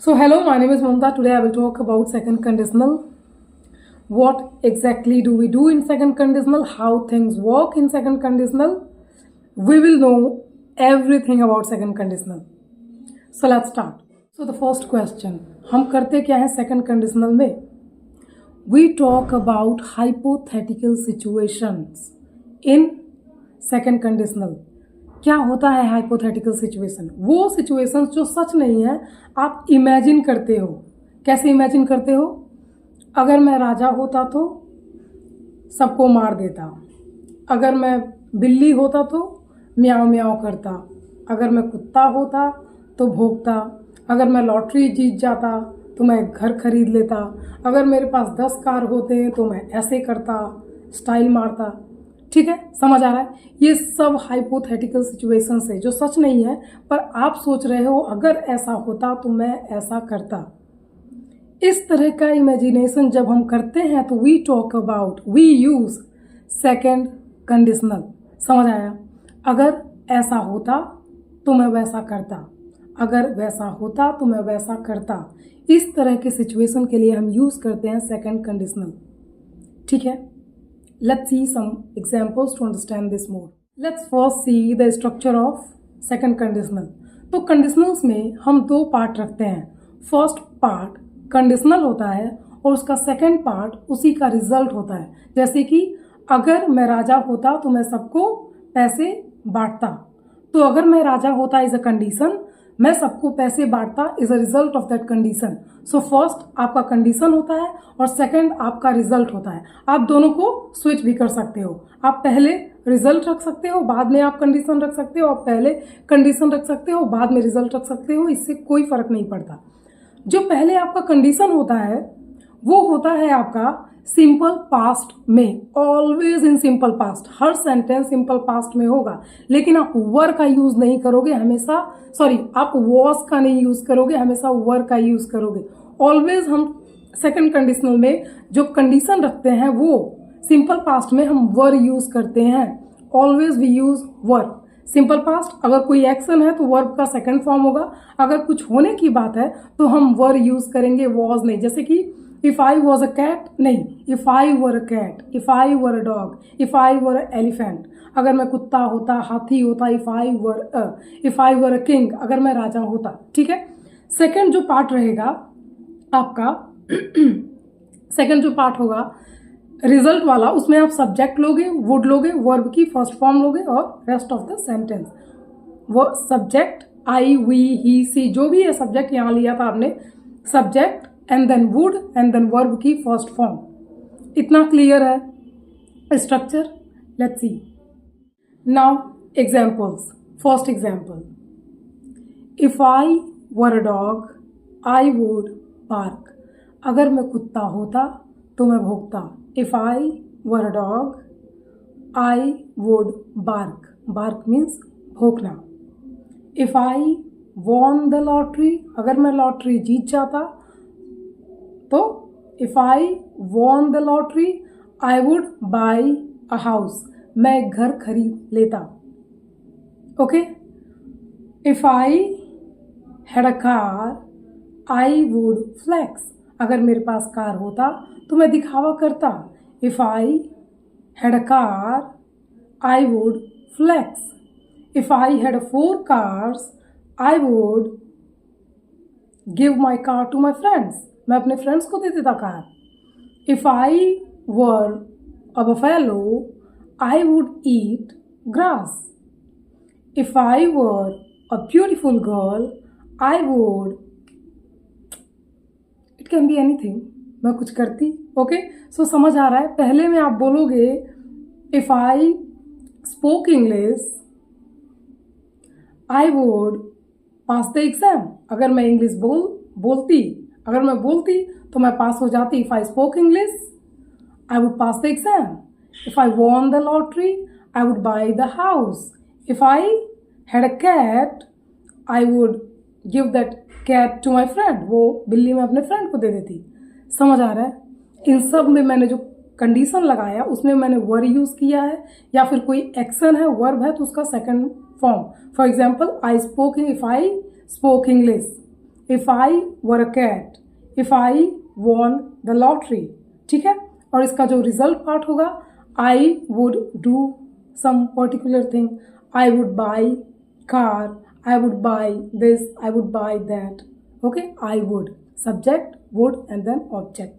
So hello, my name is Mamta. Today I will talk about second conditional. What exactly do we do in second conditional? How things work in second conditional? We will know everything about second conditional. So let's start. So the first question, हम करते क्या हैं second conditional में? We talk about hypothetical situations in second conditional. क्या होता है hypothetical situation? वो situations जो सच नहीं है, आप इमेजिन करते हो. कैसे इमेजिन करते हो? अगर मैं राजा होता तो सबको मार देता. अगर मैं बिल्ली होता तो म्याऊं म्याऊं करता. अगर मैं कुत्ता होता तो भौंकता. अगर मैं लॉटरी जीत जाता तो मैं घर खरीद लेता. अगर मेरे पास 10 कार होते हैं तो मैं ऐसे करता, स्टाइल मारता. ठीक है, समझ आ रहा है? ये सब हाइपोथेटिकल सिचुएशंस है जो सच नहीं है, पर आप सोच रहे हो अगर ऐसा होता तो मैं ऐसा करता. इस तरह का इमेजिनेशन जब हम करते हैं तो we talk about, we use second conditional. समझ आया? अगर ऐसा होता तो मैं वैसा करता. अगर वैसा होता तो मैं वैसा करता. इस तरह के सिचुएशन के लिए हम यूज करते हैं सेकंड कंडीशनल. ठीक है, let's see some examples to understand this more. Let's first see the structure of second conditional. तो conditionals में हम दो पार्ट रखते हैं. फर्स्ट पार्ट कंडीशनल होता है और उसका सेकंड पार्ट उसी का रिजल्ट होता है. जैसे कि अगर मैं राजा होता तो मैं सबको पैसे बांटता. तो अगर मैं राजा होता इज अ कंडीशन, मैं सबको पैसे बांटता is a result of that condition. So first आपका कंडीशन होता है और सेकंड आपका रिजल्ट होता है. आप दोनों को स्विच भी कर सकते हो. आप पहले रिजल्ट रख सकते हो, बाद में आप कंडीशन रख सकते हो. आप पहले कंडीशन रख सकते हो, बाद में रिजल्ट रख सकते हो. इससे कोई फर्क नहीं पड़ता. जो पहले आपका कंडीशन होता है वो होता है आपका सिंपल पास्ट में. Always in simple past. Her sentence simple past में होगा, लेकिन आप वर का यूज नहीं करोगे हमेशा. आप वॉस का नहीं यूज करोगे, हमेशा वर का यूज करोगे. ऑलवेज हम सेकंड कंडीशनल में जो कंडीशन रखते हैं वो सिंपल पास्ट में हम वर यूज करते हैं. Always we use were. Simple past, अगर कोई एक्शन है तो वर्ब का सेकंड फॉर्म होगा. अगर कुछ होने की बात है तो हम वर यूज करेंगे, वॉज नहीं. जैसे कि if I was a cat नहीं, if I were a cat, if I were a dog, if I were a elephant. अगर मैं कुत्ता होता, हाथी होता, if I were a king, अगर मैं राजा होता. ठीक है. सेकंड जो पार्ट रहेगा आपका सेकंड जो पार्ट होगा रिजल्ट वाला, उसमें आप सब्जेक्ट लोगे, वुड लोगे, वर्ब की फर्स्ट फॉर्म लोगे और रेस्ट ऑफ द सेंटेंस. वो subject I, we, he, she, जो भी है सब्जेक्ट यहाँ लिया था आपने, subject and then would and then verb की फर्स्ट फॉर्म. इतना क्लियर है structure? Let's see now examples. First example, if I were a dog I would bark. अगर मैं कुत्ता होता तो मैं भौंकता. If I were a dog I would bark. Bark means भौंकना. If I won the lottery, अगर मैं लॉटरी जीत जाता तो if I won the lottery I would buy a house. मैं एक घर खरीद लेता. Okay. If I had a car I would flex. अगर मेरे पास कार होता तो मैं दिखावा करता. If I had a car I would flex. If I had 4 cars I would give my car to my friends. मैं अपने फ्रेंड्स को दे देता car. If I were a buffalo I would eat grass. If I were a beautiful girl I would, it can be anything, मैं कुछ करती. Okay. सो समझ आ रहा है? पहले में आप बोलोगे if I spoke English I would pass the exam. अगर मैं इंग्लिश बोलती तो मैं पास हो जाती. If I spoke English I would pass the exam. If I won the lottery I would buy the house. If I had a cat I would give that cat to my friend. वो बिल्ली मैं अपने friend को दे देती. समझ आ रहा है? इन सब में मैंने जो कंडीशन लगाया उसमें मैंने वर यूज किया है, या फिर कोई एक्शन है, वर्ब है तो उसका second form. For example, if I spoke English if I were a cat, if I won the lottery, ठीक है। और इसका जो रिजल्ट पार्ट होगा, I would do some particular thing, I would buy car, I would buy this, I would buy that. Okay, I would. Subject, would, and then object.